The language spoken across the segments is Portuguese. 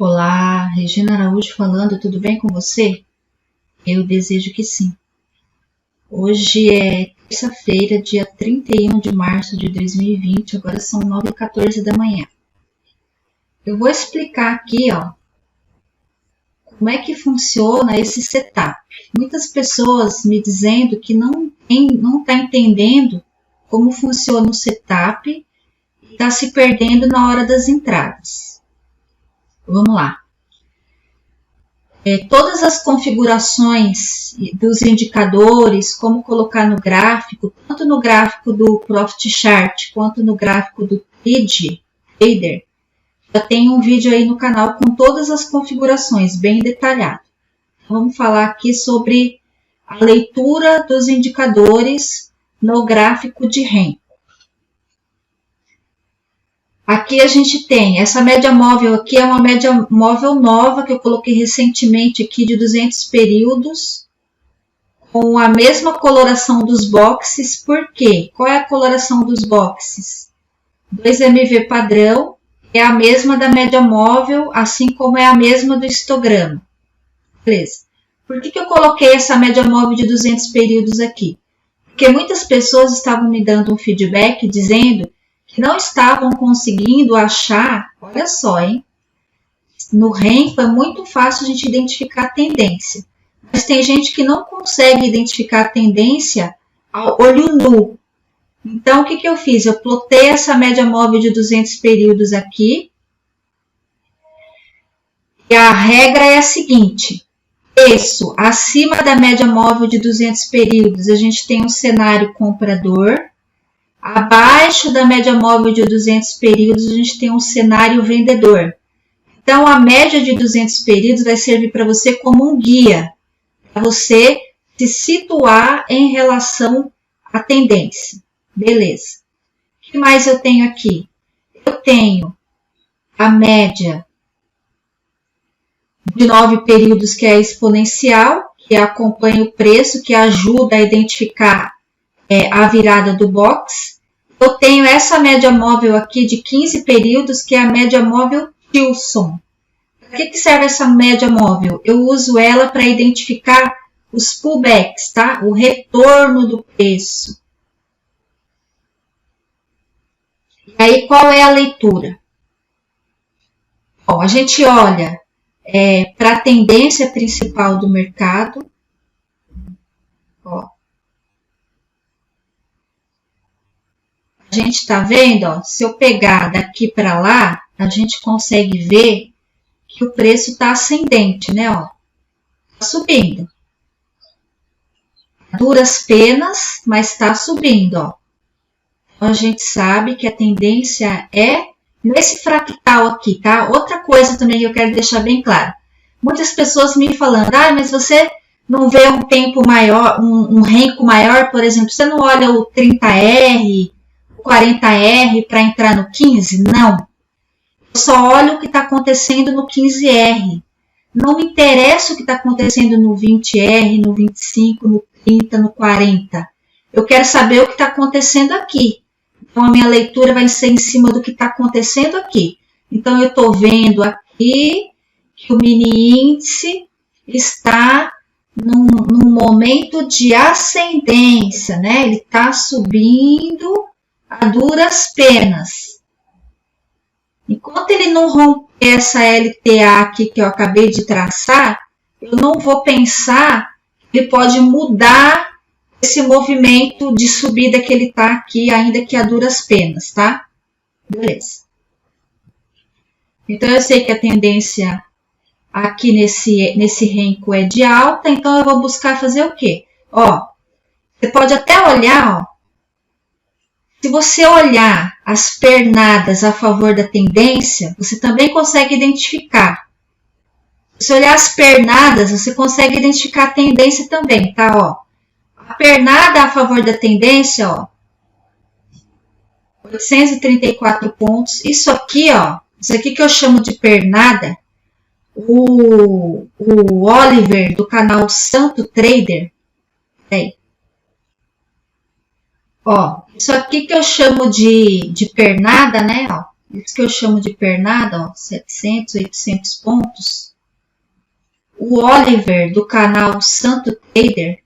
Olá, Regina Araújo falando, tudo bem com você? Eu desejo que sim. Hoje é terça-feira, dia 31 de março de 2020, agora são 9h14 da manhã. Eu vou explicar aqui, como é que funciona esse setup. Muitas pessoas me dizendo que não está entendendo como funciona o setup e está se perdendo na hora das entradas. Vamos lá. Todas as configurações dos indicadores, como colocar no gráfico, tanto no gráfico do Profit Chart quanto no gráfico do Trader, já tem um vídeo aí no canal com todas as configurações, bem detalhado. Vamos falar aqui sobre a leitura dos indicadores no gráfico de Renko. Aqui a gente tem essa média móvel aqui, é uma média móvel nova que eu coloquei recentemente aqui de 200 períodos, com a mesma coloração dos boxes. Por quê? Qual é a coloração dos boxes? 2MV padrão é a mesma da média móvel, assim como é a mesma do histograma. Beleza. Por que eu coloquei essa média móvel de 200 períodos aqui? Porque muitas pessoas estavam me dando um feedback dizendo que não estavam conseguindo achar, olha só, hein? No Renko é muito fácil a gente identificar a tendência, mas tem gente que não consegue identificar a tendência ao olho nu. Então, o que eu fiz? Eu plotei essa média móvel de 200 períodos aqui, e a regra é a seguinte: preço acima da média móvel de 200 períodos, a gente tem um cenário comprador. Abaixo da média móvel de 200 períodos, a gente tem um cenário vendedor. Então, a média de 200 períodos vai servir para você como um guia, para você se situar em relação à tendência. Beleza. O que mais eu tenho aqui? Eu tenho a média de 9 períodos, que é a exponencial, que acompanha o preço, que ajuda a identificar a virada do box. Eu tenho essa média móvel aqui de 15 períodos, que é a média móvel Tilson. Para que serve essa média móvel? Eu uso ela para identificar os pullbacks, tá? O retorno do preço. E aí, qual é a leitura? Bom, a gente olha para a tendência principal do mercado. A gente está vendo, se eu pegar daqui para lá, a gente consegue ver que o preço está ascendente, né? Está subindo. Duras penas, mas está subindo, Então, a gente sabe que a tendência é nesse fractal aqui, tá? Outra coisa também que eu quero deixar bem claro. Muitas pessoas me falando, mas você não vê um tempo maior, um Renko maior, por exemplo, você não olha o 30R, 40R para entrar no 15? Não. Eu só olho o que está acontecendo no 15R. Não me interessa o que está acontecendo no 20R, no 25, no 30, no 40. Eu quero saber o que está acontecendo aqui. Então, a minha leitura vai ser em cima do que está acontecendo aqui. Então, eu estou vendo aqui que o mini índice está num momento de ascendência, né? Ele está subindo a duras penas. Enquanto ele não romper essa LTA aqui que eu acabei de traçar, eu não vou pensar que ele pode mudar esse movimento de subida que ele está aqui, ainda que a duras penas, tá? Beleza. Então, eu sei que a tendência aqui nesse Renko é de alta, então eu vou buscar fazer o quê? Você pode até olhar, se você olhar as pernadas a favor da tendência, você também consegue identificar. Se você olhar as pernadas, você consegue identificar a tendência também, tá? A pernada a favor da tendência, 834 pontos. Isso aqui, isso aqui que eu chamo de pernada, o Oliver do canal Santo Trader, isso aqui que eu chamo de pernada, né? isso que eu chamo de pernada, ó, 700, 800 pontos. O Oliver, do canal Santo Trader,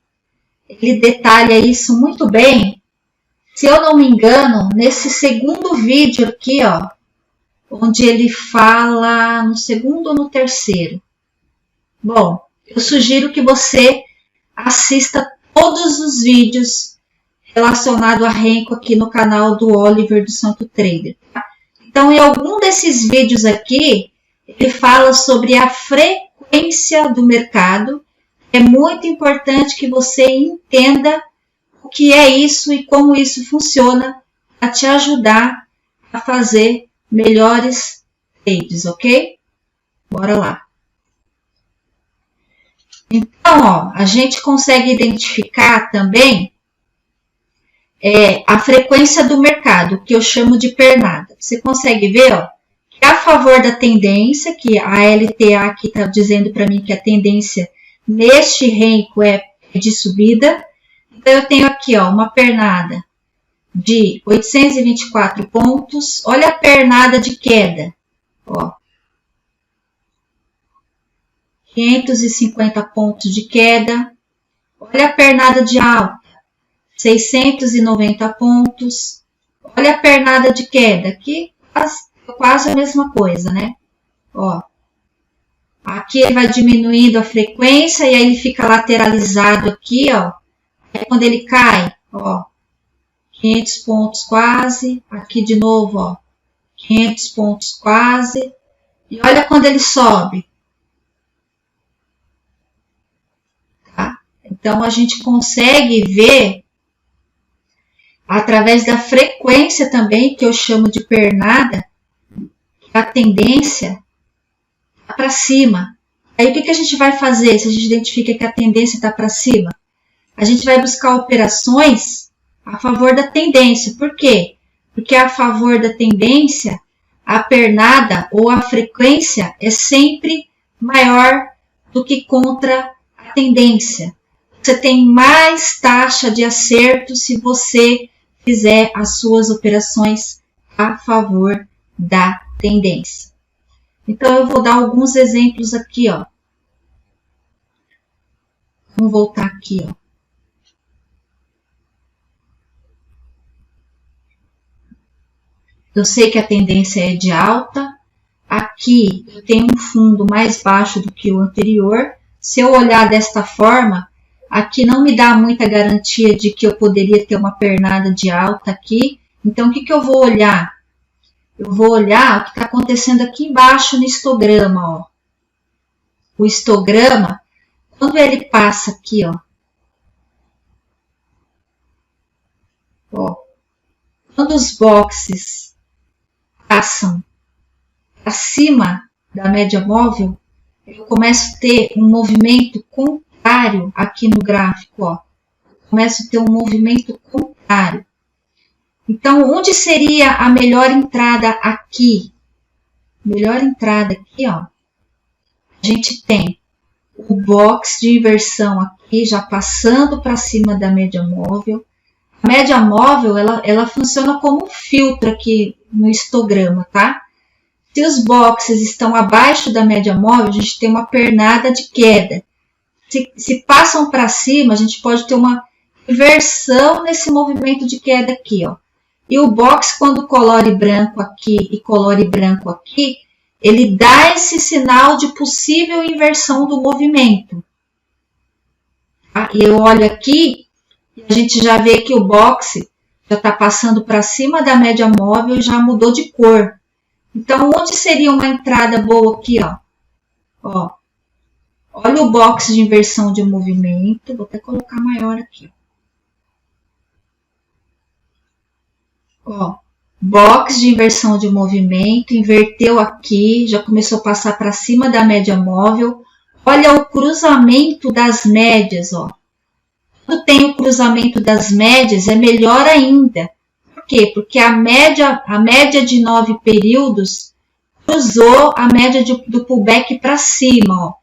ele detalha isso muito bem. Se eu não me engano, nesse segundo vídeo aqui, ó, onde ele fala no segundo ou no terceiro. Bom, eu sugiro que você assista todos os vídeos relacionados a Renko aqui no canal do Oliver do Santo Trader. Tá? Então, em algum desses vídeos aqui, ele fala sobre a frequência do mercado. É muito importante que você entenda o que é isso e como isso funciona para te ajudar a fazer melhores trades, ok? Bora lá. Então, ó, a gente consegue identificar também a frequência do mercado, que eu chamo de pernada. Você consegue ver, ó, que a favor da tendência, que a LTA aqui está dizendo para mim que a tendência neste Renko é de subida. Então, eu tenho aqui, ó, uma pernada de 824 pontos. Olha a pernada de queda, ó. 550 pontos de queda. Olha a pernada de alta, 690 pontos. Olha a pernada de queda, aqui quase a mesma coisa, né? Ó. Aqui ele vai diminuindo a frequência e aí ele fica lateralizado aqui, ó. Aí quando ele cai, ó, 500 pontos quase. Aqui de novo, ó, 500 pontos quase. E olha quando ele sobe. Tá? Então, a gente consegue ver através da frequência também, que eu chamo de pernada, a tendência está para cima. Aí, o que a gente vai fazer se a gente identifica que a tendência está para cima? A gente vai buscar operações a favor da tendência. Por quê? Porque a favor da tendência, a pernada ou a frequência é sempre maior do que contra a tendência. Você tem mais taxa de acerto se você fizer as suas operações a favor da tendência. Então, eu vou dar alguns exemplos aqui, ó. Vamos voltar aqui, ó. Eu sei que a tendência é de alta. Aqui eu tenho um fundo mais baixo do que o anterior. Se eu olhar desta forma, aqui não me dá muita garantia de que eu poderia ter uma pernada de alta aqui. Então, o que eu vou olhar? Eu vou olhar o que está acontecendo aqui embaixo no histograma, ó. O histograma, quando ele passa aqui, ó. Quando os boxes passam acima da média móvel, eu começo a ter um movimento contrário aqui no gráfico, ó. Começo a ter um movimento contrário. Então, onde seria a melhor entrada aqui? Melhor entrada aqui, ó. A gente tem o box de inversão aqui, já passando para cima da média móvel. A média móvel, ela funciona como um filtro aqui no histograma, tá? Se os boxes estão abaixo da média móvel, a gente tem uma pernada de queda. Se passam para cima, a gente pode ter uma inversão nesse movimento de queda aqui, ó. E o box, quando colore branco aqui e colore branco aqui, ele dá esse sinal de possível inversão do movimento. Tá? E eu olho aqui, e a gente já vê que o box já está passando para cima da média móvel e já mudou de cor. Então, onde seria uma entrada boa aqui, ó? Ó, olha o box de inversão de movimento. Vou até colocar maior aqui. Ó, box de inversão de movimento, inverteu aqui, já começou a passar para cima da média móvel. Olha o cruzamento das médias, ó. Quando tem o cruzamento das médias, é melhor ainda. Por quê? Porque a média de 9 períodos cruzou a média do pullback para cima, ó.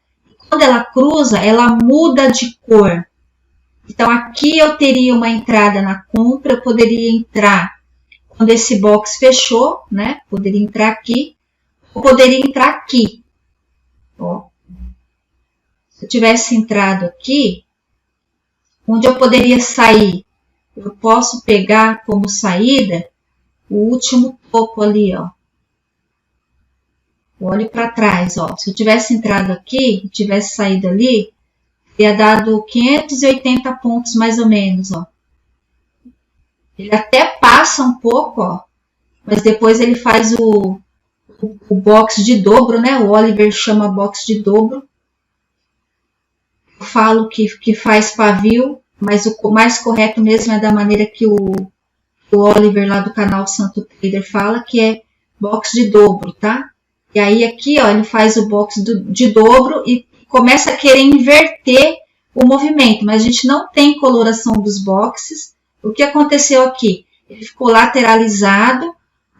Quando ela cruza, ela muda de cor. Então, aqui eu teria uma entrada na compra, eu poderia entrar quando esse box fechou, né? Poderia entrar aqui, ou poderia entrar aqui. Ó. Se eu tivesse entrado aqui, onde eu poderia sair? Eu posso pegar como saída o último topo ali, ó. Olhe para trás, ó. Se eu tivesse entrado aqui, tivesse saído ali, teria dado 580 pontos mais ou menos, ó. Ele até passa um pouco, ó, mas depois ele faz o box de dobro, né? O Oliver chama box de dobro. Eu falo que faz pavio, mas o mais correto mesmo é da maneira que o Oliver lá do canal Santo Trader fala, que é box de dobro, tá? E aí aqui, ó, ele faz o box de dobro e começa a querer inverter o movimento, mas a gente não tem coloração dos boxes. O que aconteceu aqui? Ele ficou lateralizado,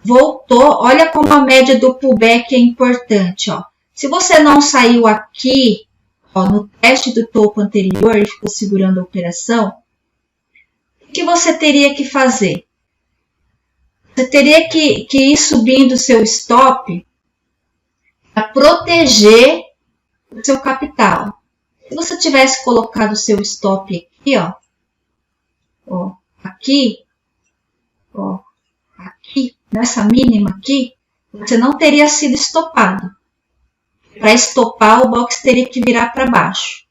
voltou. Olha como a média do pullback é importante, ó. Se você não saiu aqui, ó, no teste do topo anterior, ele ficou segurando a operação, o que você teria que fazer? Você teria que ir subindo o seu stop para proteger o seu capital. Se você tivesse colocado o seu stop aqui, ó, aqui, ó, aqui, nessa mínima aqui, você não teria sido estopado. Para estopar, o box teria que virar para baixo.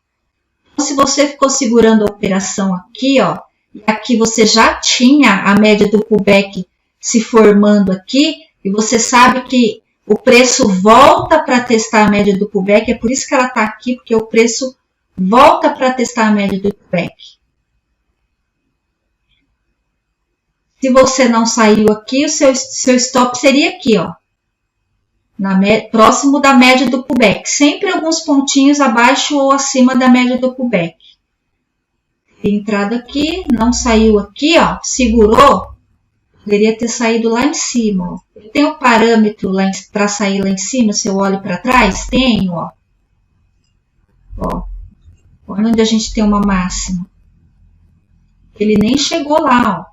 Então, se você ficou segurando a operação aqui, ó, e aqui você já tinha a média do pullback se formando aqui, e você sabe que o preço volta para testar a média do pullback, é por isso que ela está aqui, porque o preço volta para testar a média do pullback. Se você não saiu aqui, o seu stop seria aqui, ó, próximo da média do pullback, sempre alguns pontinhos abaixo ou acima da média do pullback. Entrado aqui, não saiu aqui, ó, segurou, poderia ter saído lá em cima, ó. Eu tenho parâmetro para sair lá em cima, se eu olho para trás, tenho, ó. Ó. Olha onde a gente tem uma máxima. Ele nem chegou lá, ó.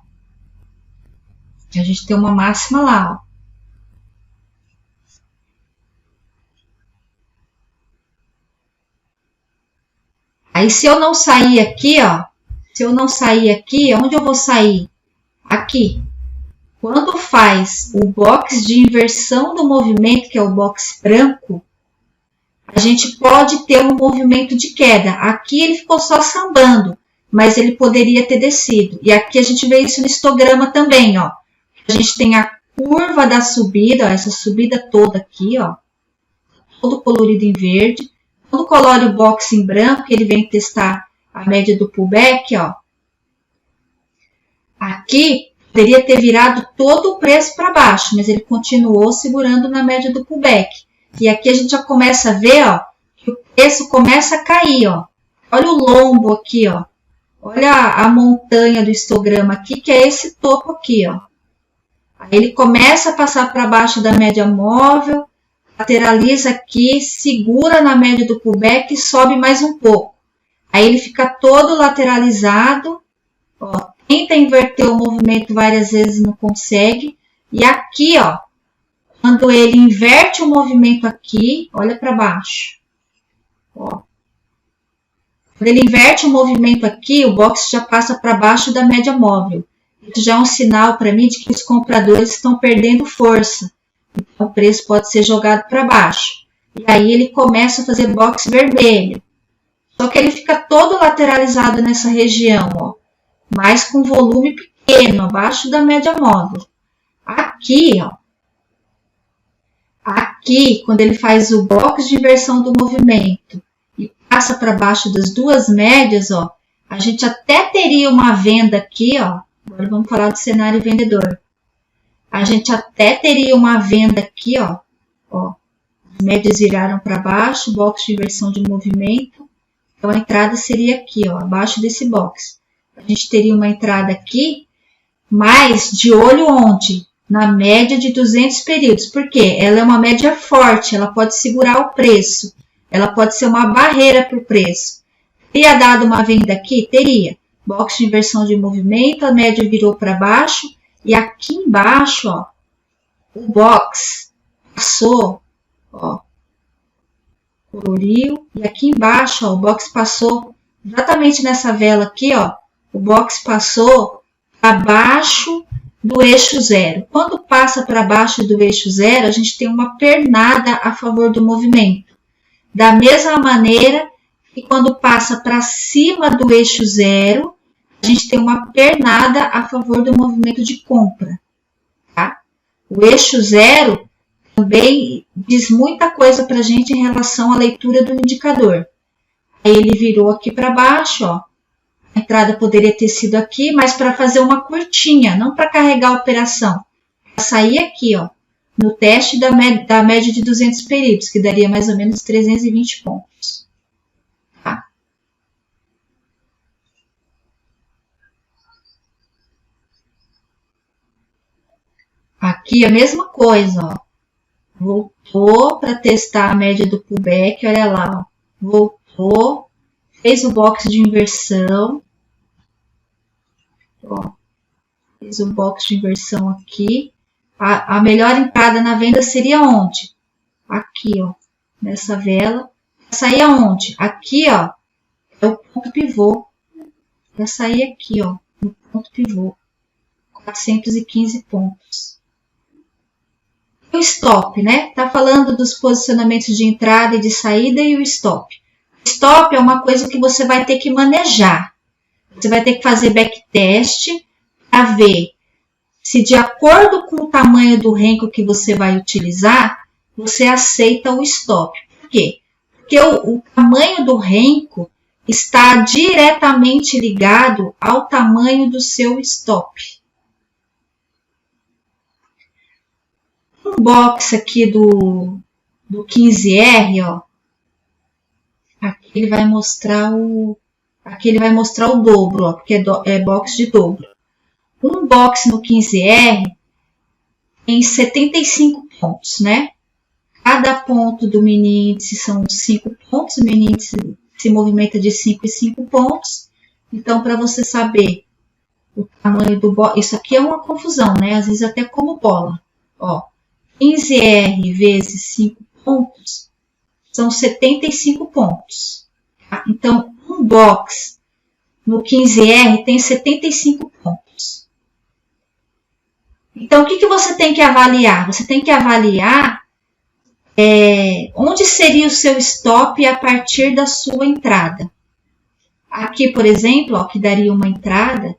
A gente tem uma máxima lá, ó. Aí, se eu não sair aqui, ó, se eu não sair aqui, onde eu vou sair? Aqui. Quando faz o box de inversão do movimento, que é o box branco, a gente pode ter um movimento de queda. Aqui ele ficou só sambando, mas ele poderia ter descido. E aqui a gente vê isso no histograma também, ó. A gente tem a curva da subida, ó, essa subida toda aqui, ó, todo colorido em verde. Quando colore o box em branco, ele vem testar a média do pullback, ó. Aqui poderia ter virado todo o preço para baixo, mas ele continuou segurando na média do pullback. E aqui a gente já começa a ver, ó, que o preço começa a cair, ó. Olha o lombo aqui, ó. Olha a montanha do histograma aqui, que é esse topo aqui, ó. Aí ele começa a passar para baixo da média móvel, lateraliza aqui, segura na média do pullback e sobe mais um pouco. Aí ele fica todo lateralizado, ó, tenta inverter o movimento várias vezes, não consegue. E aqui, ó, quando ele inverte o movimento aqui, olha para baixo. Ó. Quando ele inverte o movimento aqui, o box já passa para baixo da média móvel. Isso já é um sinal para mim de que os compradores estão perdendo força. Então, o preço pode ser jogado para baixo. E aí ele começa a fazer box vermelho. Só que ele fica todo lateralizado nessa região, ó, mas com volume pequeno, abaixo da média móvel. Aqui, ó, aqui, quando ele faz o box de inversão do movimento e passa para baixo das duas médias, ó, a gente até teria uma venda aqui, ó. Agora vamos falar do cenário vendedor. A gente até teria uma venda aqui, ó. Ó, as médias viraram para baixo, box de inversão de movimento. Então, a entrada seria aqui, ó, abaixo desse box. A gente teria uma entrada aqui, mas de olho onde? Na média de 200 períodos. Por quê? Ela é uma média forte, ela pode segurar o preço. Ela pode ser uma barreira para o preço. Teria dado uma venda aqui? Teria. Box de inversão de movimento, a média virou para baixo. E aqui embaixo, ó, o box passou, ó, coloriu, e aqui embaixo, ó, o box passou exatamente nessa vela aqui, ó, o box passou abaixo do eixo zero. Quando passa para baixo do eixo zero, a gente tem uma pernada a favor do movimento. Da mesma maneira que quando passa para cima do eixo zero, a gente tem uma pernada a favor do movimento de compra. Tá? O eixo zero também diz muita coisa para a gente em relação à leitura do indicador. Aí ele virou aqui para baixo, ó. A entrada poderia ter sido aqui, mas para fazer uma curtinha, não para carregar a operação. Para sair aqui, ó, no teste da média de 200 períodos, que daria mais ou menos 320 pontos. Tá? Aqui a mesma coisa, ó. Voltou para testar a média do pullback, olha lá, ó. Voltou, fez o box de inversão, ó, fez o box de inversão aqui. A melhor entrada na venda seria onde? Aqui, ó, nessa vela. Vai sair aonde? Aqui, ó, é o ponto pivô. Vai sair aqui, ó, no ponto pivô. 415 pontos. O stop, né? Tá falando dos posicionamentos de entrada e de saída e o stop. O stop é uma coisa que você vai ter que manejar. Você vai ter que fazer backtest para ver se de acordo com o tamanho do renco que você vai utilizar, você aceita o stop. Por quê? Porque o tamanho do renco está diretamente ligado ao tamanho do seu stop. Um box aqui do 15R, ó, aqui ele vai mostrar o dobro, ó, porque é box de dobro. Um box no 15R tem 75 pontos, né? Cada ponto do mini índice são 5 pontos, o mini índice se movimenta de 5 em 5 pontos. Então, para você saber o tamanho do box, isso aqui é uma confusão, né? Às vezes até como bola, ó. 15R vezes 5 pontos são 75 pontos. Tá? Então, um box no 15R tem 75 pontos. Então, o que você tem que avaliar? Você tem que avaliar onde seria o seu stop a partir da sua entrada. Aqui, por exemplo, ó, que daria uma entrada,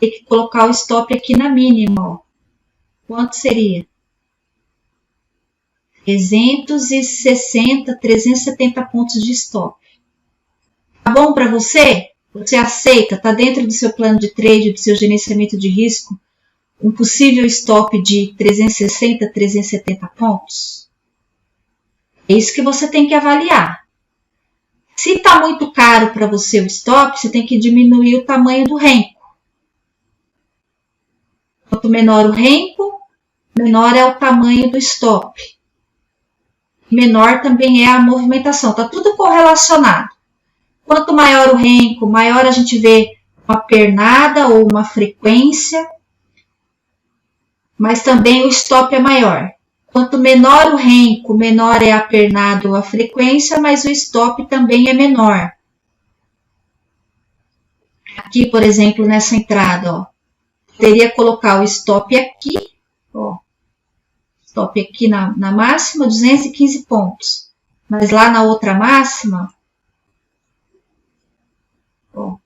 tem que colocar o stop aqui na mínima. Ó. Quanto seria? 360, 370 pontos de stop. Tá bom para você? Você aceita? Tá dentro do seu plano de trade, do seu gerenciamento de risco, um possível stop de 360, 370 pontos? É isso que você tem que avaliar. Se está muito caro para você o stop, você tem que diminuir o tamanho do renco. Quanto menor o renco, menor é o tamanho do stop. Menor também é a movimentação. Está tudo correlacionado. Quanto maior o renco, maior a gente vê uma pernada ou uma frequência, mas também o stop é maior. Quanto menor o renco, menor é a pernada ou a frequência, mas o stop também é menor. Aqui, por exemplo, nessa entrada, ó, poderia colocar o stop aqui, ó, stop aqui na máxima, 215 pontos. Mas lá na outra máxima, ó,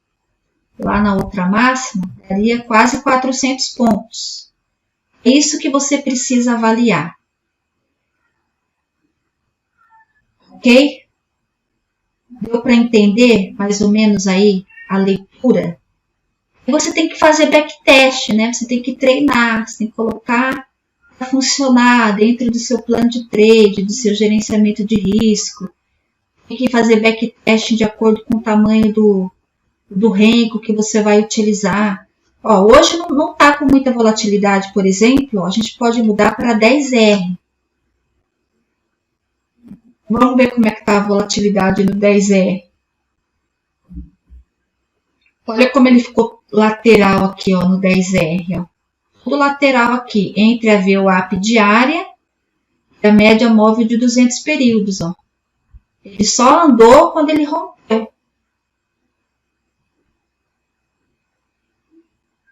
lá na outra máxima, daria quase 400 pontos. É isso que você precisa avaliar. Ok? Deu para entender mais ou menos aí a leitura? E você tem que fazer backtest, né? Você tem que treinar, você tem que colocar para funcionar dentro do seu plano de trade, do seu gerenciamento de risco. Tem que fazer backtest de acordo com o tamanho do renco que você vai utilizar. Ó, hoje não está com muita volatilidade, por exemplo, ó, a gente pode mudar para 10R. Vamos ver como é que está a volatilidade no 10R. Olha como ele ficou lateral aqui, ó, no 10R. Ó. do lateral aqui, entre a VWAP diária e a média móvel de 200 períodos, ó. Ele só andou quando ele rompeu.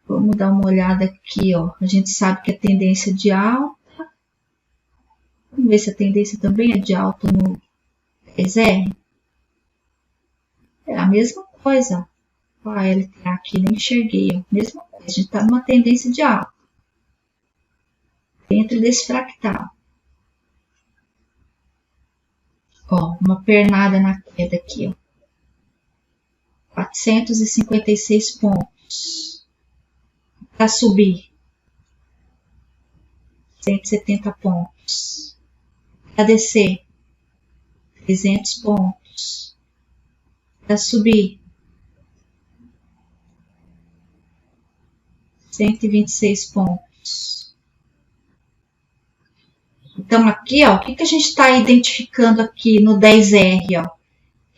Vamos dar uma olhada aqui, ó. A gente sabe que a tendência de alta. Vamos ver se a tendência também é de alta no 10R. É a mesma coisa, ó. A LTA aqui, nem enxerguei, ó. Mesma coisa, a gente está numa tendência de alta. Dentro desse fractal. Ó, uma pernada na queda aqui, ó. 456 pontos. Para subir, 170 pontos. Para descer, 300 pontos. Para subir, 126 pontos. Então, aqui, ó, o que a gente está identificando aqui no 10R, ó?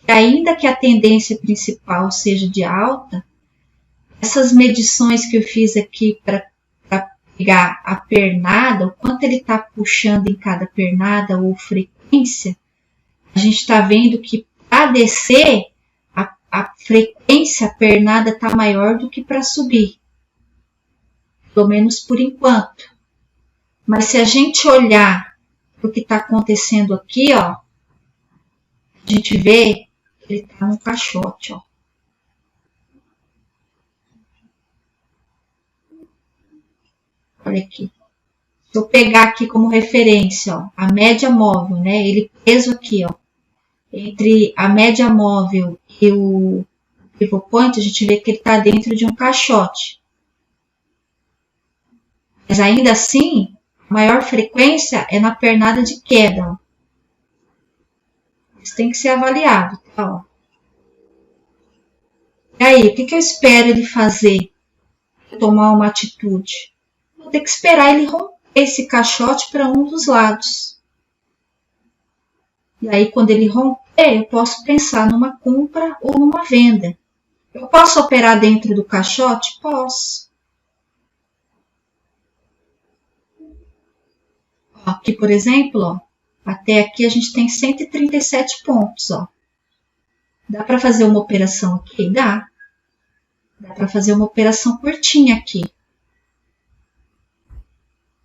Que ainda que a tendência principal seja de alta, essas medições que eu fiz aqui para pegar a pernada, o quanto ele está puxando em cada pernada ou frequência, a gente está vendo que para descer, a frequência, a pernada está maior do que para subir. Pelo menos por enquanto. Mas se a gente olhar para o que está acontecendo aqui, ó, a gente vê que ele está no caixote, ó. Olha aqui. Se eu pegar aqui como referência, ó, a média móvel, né? Ele preso aqui, ó, entre a média móvel e o pivot point, a gente vê que ele está dentro de um caixote. Mas ainda assim, a maior frequência é na pernada de queda. Ó. Isso tem que ser avaliado, tá? Ó. E aí, o que eu espero ele fazer? Tomar uma atitude? Vou ter que esperar ele romper esse caixote para um dos lados. E aí, quando ele romper, eu posso pensar numa compra ou numa venda. Eu posso operar dentro do caixote? Posso. Aqui, por exemplo, ó, até aqui a gente tem 137 pontos. Ó. Dá para fazer uma operação aqui? Dá. Dá para fazer uma operação curtinha aqui.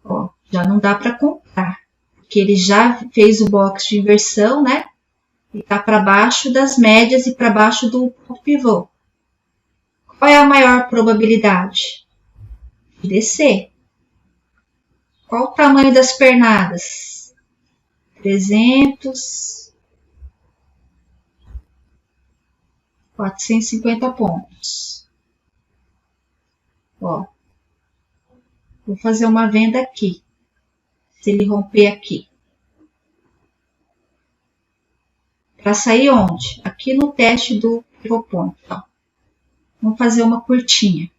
Ó, já não dá para comprar, porque ele já fez o box de inversão, né? E está para baixo das médias e para baixo do ponto pivô. Qual é a maior probabilidade? De descer. Qual o tamanho das pernadas? 300, 450 pontos. Ó, vou fazer uma venda aqui. Se ele romper aqui. Para sair onde? Aqui no teste do pivot point. Ó. Vamos fazer uma curtinha.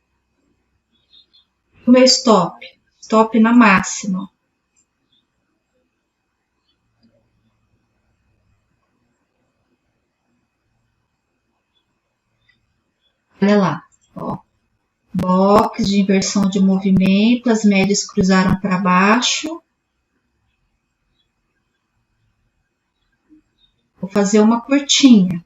O meu stop. Stop na máxima. Olha lá. Ó. Box de inversão de movimento. As médias cruzaram para baixo. Vou fazer uma curtinha.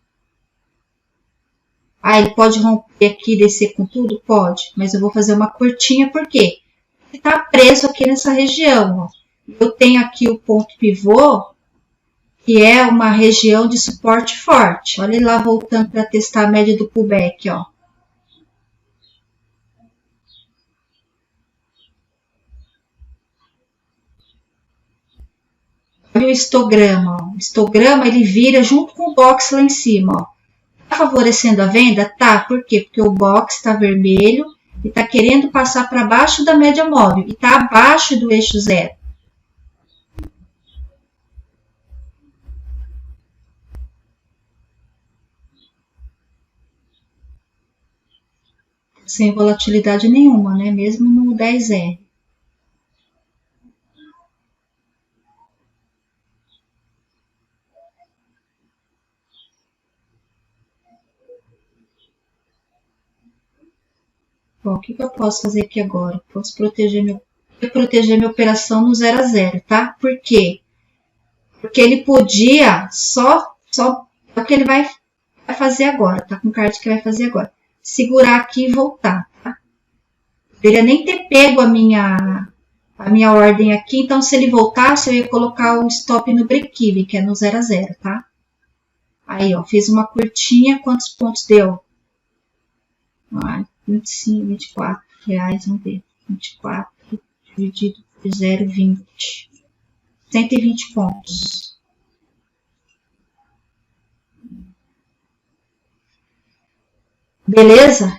Ah, ele pode romper aqui e descer com tudo? Pode. Mas eu vou fazer uma curtinha, por quê? Ele está preso aqui nessa região. Ó. Eu tenho aqui o ponto pivô, que é uma região de suporte forte. Olha ele lá voltando para testar a média do pullback, ó. Olha o histograma. Ó. O histograma ele vira junto com o box lá em cima. Ó. Tá favorecendo a venda? Tá. Por quê? Porque o box está vermelho e está querendo passar para baixo da média móvel e está abaixo do eixo zero. Sem volatilidade nenhuma, né? Mesmo no 10R. Bom, o que eu posso fazer aqui agora? Posso proteger minha operação no 0 a 0, tá? Por quê? Porque ele podia só é o que ele vai fazer agora, tá? Com o card que vai fazer agora. Segurar aqui e voltar, tá? Poderia nem ter pego a minha ordem aqui, então se ele voltasse, eu ia colocar o stop no break-even, que é no 0 a 0, tá? Aí, ó, fiz uma curtinha, quantos pontos deu? 25, 24 reais, vamos ver. 24 dividido por 0,20. 120 pontos. Beleza?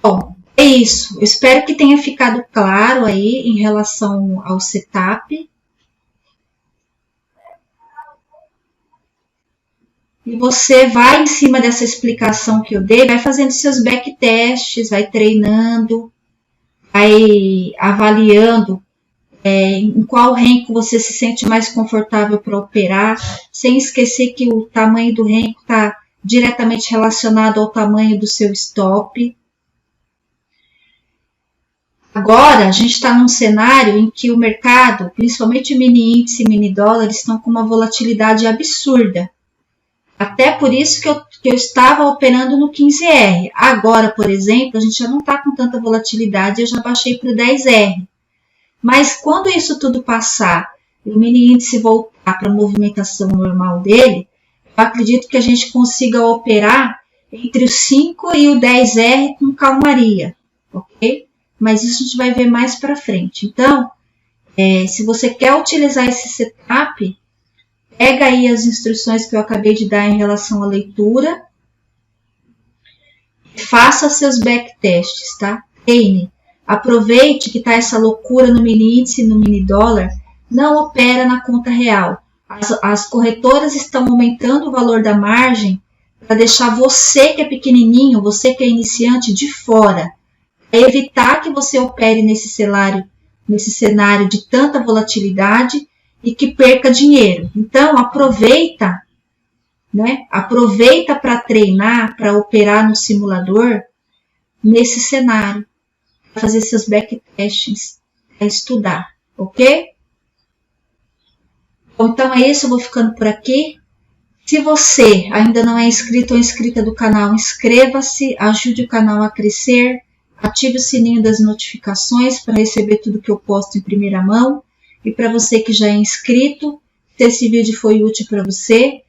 Bom, é isso. Eu espero que tenha ficado claro aí em relação ao setup. E você vai, em cima dessa explicação que eu dei, vai fazendo seus backtests, vai treinando, vai avaliando em qual renco você se sente mais confortável para operar, sem esquecer que o tamanho do renco está diretamente relacionado ao tamanho do seu stop. Agora, a gente está num cenário em que o mercado, principalmente o mini índice e mini dólar, estão com uma volatilidade absurda. Até por isso que eu estava operando no 15R. Agora, por exemplo, a gente já não está com tanta volatilidade, eu já baixei para o 10R. Mas quando isso tudo passar e o mini índice voltar para a movimentação normal dele, eu acredito que a gente consiga operar entre o 5 e o 10R com calmaria, ok? Mas isso a gente vai ver mais para frente. Então, se você quer utilizar esse setup, pega aí as instruções que eu acabei de dar em relação à leitura. Faça seus backtests, tá? Treine. Aproveite que está essa loucura no mini índice e no mini dólar. Não opera na conta real. As corretoras estão aumentando o valor da margem para deixar você que é pequenininho, você que é iniciante, de fora. Para evitar que você opere nesse cenário de tanta volatilidade e que perca dinheiro. Então, aproveita, né? Aproveita para treinar, para operar no simulador nesse cenário, para fazer seus backtests, para estudar, ok? Bom, então é isso, eu vou ficando por aqui. Se você ainda não é inscrito ou inscrita do canal, inscreva-se, ajude o canal a crescer, ative o sininho das notificações para receber tudo que eu posto em primeira mão. E para você que já é inscrito, se esse vídeo foi útil para você,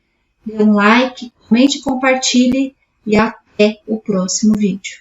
dê um like, comente, compartilhe e até o próximo vídeo.